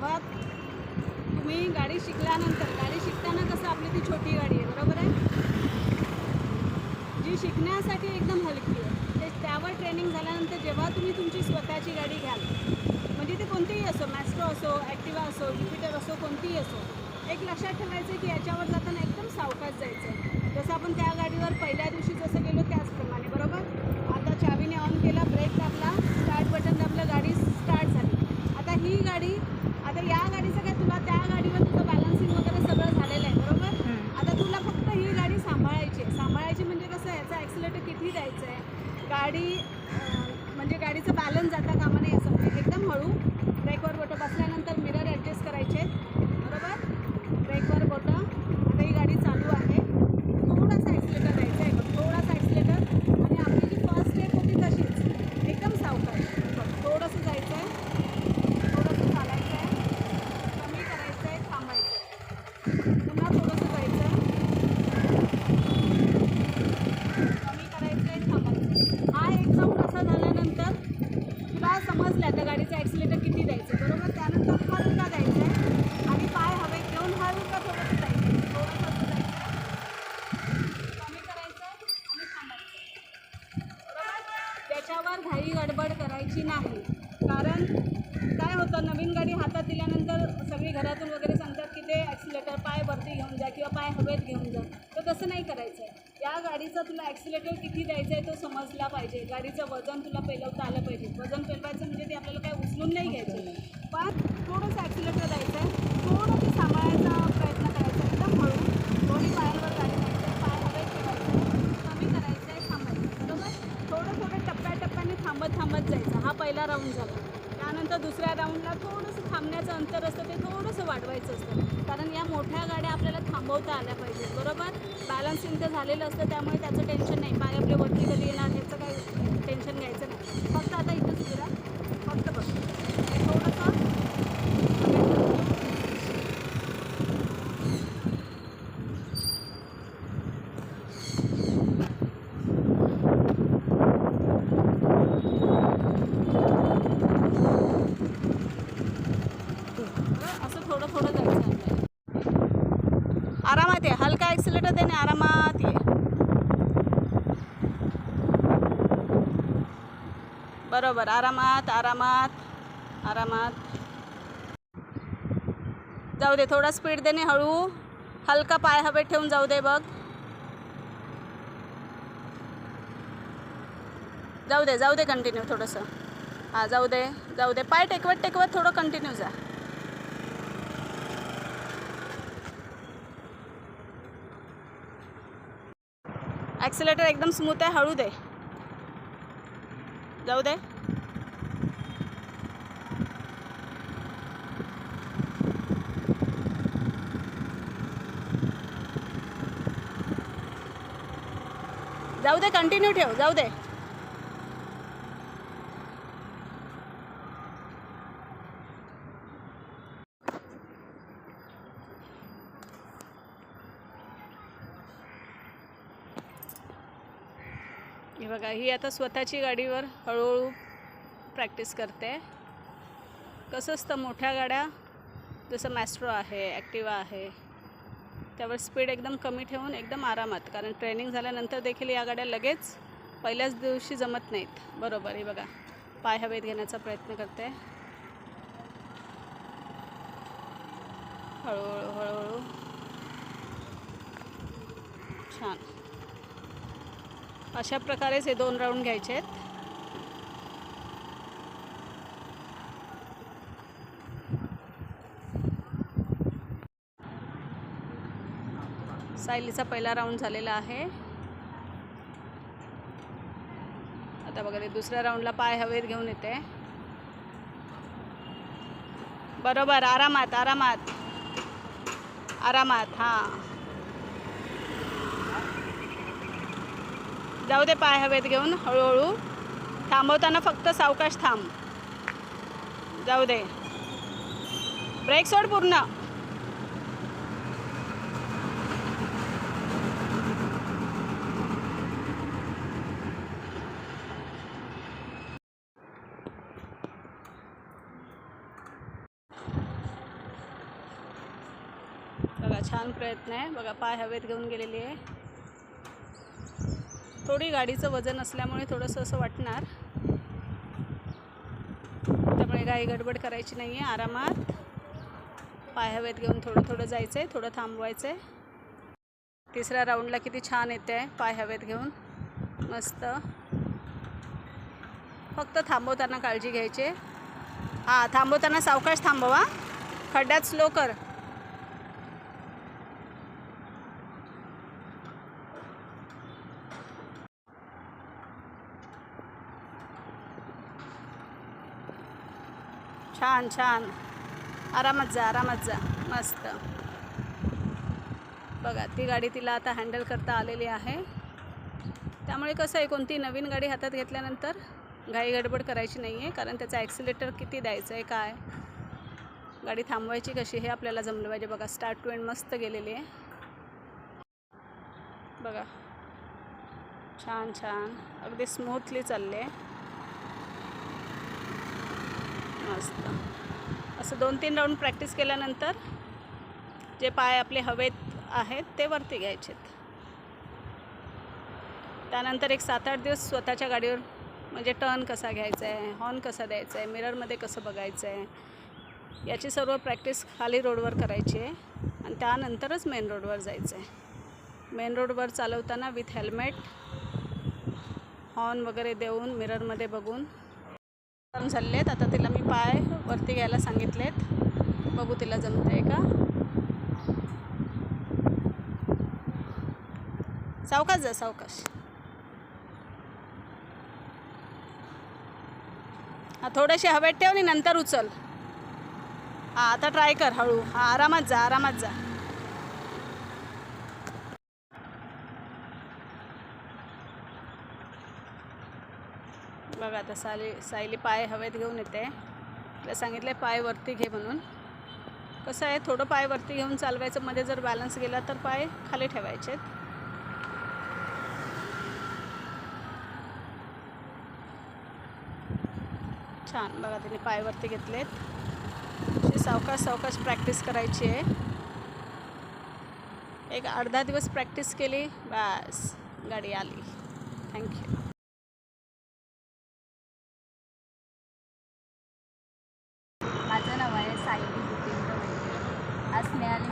जेव्हा तुम्ही गाडी शिकल्यानंतर, गाडी शिकताना कसं आपली ती छोटी गाडी आहे, बरोबर आहे, जी शिकण्यासाठी एकदम हलकी आहे, त्यावर ट्रेनिंग झाल्यानंतर जेव्हा तुम्ही तुमची स्वतःची गाडी घ्याल, म्हणजे ती कोणतीही असो, मॅस्ट्रो असो, ॲक्टिवा असो, ज्युपिटर असो, कोणतीही असो, एक लक्षात ठेवायचं की याच्यावर जाताना एकदम सावकाश जायचं आहे. जसं आपण त्या गाडीवर पहिल्या दिवशी जसं गेलो त्याचप्रमाणे, बरोबर. आता चावीने ऑन केला, ब्रेक दाबला, स्टार्ट बटन दाबलं, गाडी स्टार्ट झाली. आता ही गाडी, आता या गाडीचं काय, तुला त्या गाडीवर तुझं बॅलन्सिंग वगैरे सगळं झालेलं आहे, बरोबर. आता तुला फक्त ही गाडी सांभाळायची आहे. सांभाळायची म्हणजे कसं, याचा ॲक्सिलेटर किती द्यायचं आहे, गाडी म्हणजे गाडीचं बॅलन्स जाता कामा नये असं, म्हणजे एकदम हळू. ब्रेकवर बोटं बसल्यानंतर मिरर ॲडजस्ट करायचे, बरोबर. ब्रेकवर बोटं. आता ही गाडी चालू आहे, थोडासा ॲक्सिलेटर द्यायचा आहे, थोडासा ॲक्सिलेटर. आणि आपली जी फर्स्ट स्टेप होती तशीच एकदम सावकाश, थोडंसं जायचं आहे, थोडंसं चालायचं आहे, कमी करायचं आहे, थांबायचं आहे, पुन्हा थोडंसं जायचं आहे, कमी करायचं आहे, थांबायचं आहे. हा एक राऊंड असा झाल्यानंतर तुला समजलं आता गाडीचं ॲक्सिलेटर किती द्यायचं, बरोबर. त्यानंतर हलका द्यायचं आहे आणि पाय हवेत घेऊन हलका थोडंसं जायचं आहे, थोडंसं असं जायचं आहे, कमी करायचं आहे आणि थांबायचं आहे, बरोबर. त्याच्यावर घाई गडबड करायची नाही. कारण काय होतं, नवीन गाडी हातात दिल्यानंतर सगळी घरातून वगैरे सांगतात की ते ॲक्सिलेटर पाय वरती घेऊन जा किंवा पाय हवेत घेऊन जा. तर तसं नाही करायचं आहे. या गाडीचा तुला ॲक्सिलेटर किती द्यायचं आहे तो समजला पाहिजे. गाडीचं वजन तुला पेलवता आलं पाहिजे. वजन पेलवायचं म्हणजे ते आपल्याला काय उचलून नाही घ्यायचं, पण थोडंसं ॲक्सिलेटर द्यायचं आहे, थोडं ते सांभाळायचा प्रयत्न करायचा, एकदम हळू. दोन्ही पायांवर गाडी न्यायचं आहे, पाय हवेत ठेवायचं, कमी करायचं आहे, थांबायचं, बरोबर. थोडं थोडं टप्प्याटप्प्याने थांबत थांबत जायचं. हा पहिला राऊंड झाला. त्यानंतर दुसऱ्या राऊंडला थोडंसं थांबण्याचं अंतर असतं, ते थोडंसं वाढवायचं असतं. कारण या मोठ्या गाड्या आपल्याला थांबवता आल्या पाहिजेत, बरोबर. बॅलन्सिंग तर झालेलं असतं, त्यामुळे त्याचं टेन्शन नाही. पाय आपले वरती कधी येणार ह्याचं काही टेन्शन घ्यायचं नाही. फक्त आता इथंच फिरा, फक्त बघ थोडंसं. असं थोडं थोडं जायचं आपल्याला. आरामात आहे, हलका ॲक्सिलेटर देणे, आरामात ये, बरोबर. आरामात आरामात आरामात जाऊ दे. थोडा स्पीड देणे, हळू, हलका पाय हवेत ठेवून जाऊ दे. बघ, जाऊ दे जाऊ दे, कंटिन्यू थोडंसं. हां, जाऊ दे जाऊ दे. पाय टेकवत टेकवत थोडं कंटिन्यू जा. ॲक्सिलेटर एकदम स्मूथ आहे, हळू दे, जाऊ दे. जाऊ दे, कंटिन्यू ठेव, जाऊ दे. हे बघा, ही आता स्वतःची गाडीवर हळूहळू प्रॅक्टिस करते. कसं असतं, मोठ्या गाड्या जसं मॅस्ट्रो आहे, ॲक्टिवा आहे, त्यावर स्पीड एकदम कमी ठेवून एकदम आरामात. कारण ट्रेनिंग झाल्यानंतर देखील या गाड्या लगेच पहिल्याच दिवशी जमत नाहीत, बरोबर. हे बघा, पाय हवेत घेण्याचा प्रयत्न करते, हळूहळू हळूहळू. छान. अशा प्रकारेच हे 2 राऊंड घ्यायचे आहेत. सायलीचा पहिला राऊंड झालेला आहे. आता बघा, ते दुसऱ्या राऊंडला पाय हवेत घेऊन येते, बरोबर. आरामात आरामात आरामात. हां, जाऊ दे, पाय हवेत घेऊन हळूहळू. थांबवताना फक्त सावकाश थांब, जाऊ दे. ब्रेक सोड पूर्ण. छान प्रयत्न आहे बघा. पाय हवेत घेऊन गेलेली आहे. थोडी गाडीचं वजन असल्यामुळे थोडंसं असं वाटणार, त्यामुळे काही गडबड करायची नाही आहे. आरामात पाय हवेत घेऊन थोडं थोडं जायचं आहे, थोडं थांबवायचं आहे. तिसऱ्या राऊंडला किती छान येते आहे पाय हवेत घेऊन, मस्त. फक्त थांबवताना काळजी घ्यायची. हां, थांबवताना सावकाश थांबवा, खड्ड्यात स्लो कर. छान छान, आरामात जा, आरामात जा, मस्त. बघा ती गाडी तिला आता हँडल करता आलेली आहे. त्यामुळे कसं आहे, कोणती नवीन गाडी हातात घेतल्यानंतर घाई गडबड करायची नाही आहे, कारण त्याचा ॲक्सिलेटर किती द्यायचं आहे, काय गाडी थांबवायची कशी हे आपल्याला जमलं पाहिजे. बघा स्टार्ट टू एंड मस्त गेलेली आहे बघा. छान छान, अगदी स्मूथली चालले, मस्त. असं 2-3 राऊंड प्रॅक्टिस केल्यानंतर जे पाय आपले हवेत आहेत ते वरती घ्यायचेत. त्यानंतर एक 7-8 दिवस स्वतःच्या गाडीवर, म्हणजे टर्न कसा घ्यायचा आहे, हॉर्न कसा द्यायचा आहे, मिररमध्ये कसं बघायचं आहे, याची सर्व प्रॅक्टिस खाली रोडवर करायची आहे. आणि त्यानंतरच मेन रोडवर जायचं आहे. मेन रोडवर चालवताना विथ हेल्मेट, हॉर्न वगैरे देऊन, मिररमध्ये बघून टर्न झालेत. आता तिला मी पाय वरती घ्यायला सांगितलेत, बघू तिला जमतं आहे का. सावकाश जा, सावकाश. हां, थोडेसे हवेत ठेव आणि नंतर उचल. हां, आता ट्राय कर हळू. हां, आरामात जा, आरामात जा. बघा आता सायली पाय हवेत घेऊन येते. तिला सांगितलं पाय वरती घे म्हणून. कसं आहे, थोडं पाय वरती घेऊन चालवायचं, मध्ये जर बॅलन्स गेला तर पाय खाली ठेवायचे. छान, बघा तिने पाय वरती घेतलेत. अशी सावकाश सावकाश प्रॅक्टिस करायची आहे. एक 8-10 दिवस प्रॅक्टिस केली, बस गाडी आली. थँक्यू. माझं नाव आहे सायली भूपेंद्र वैद्य. आज स्नेहाली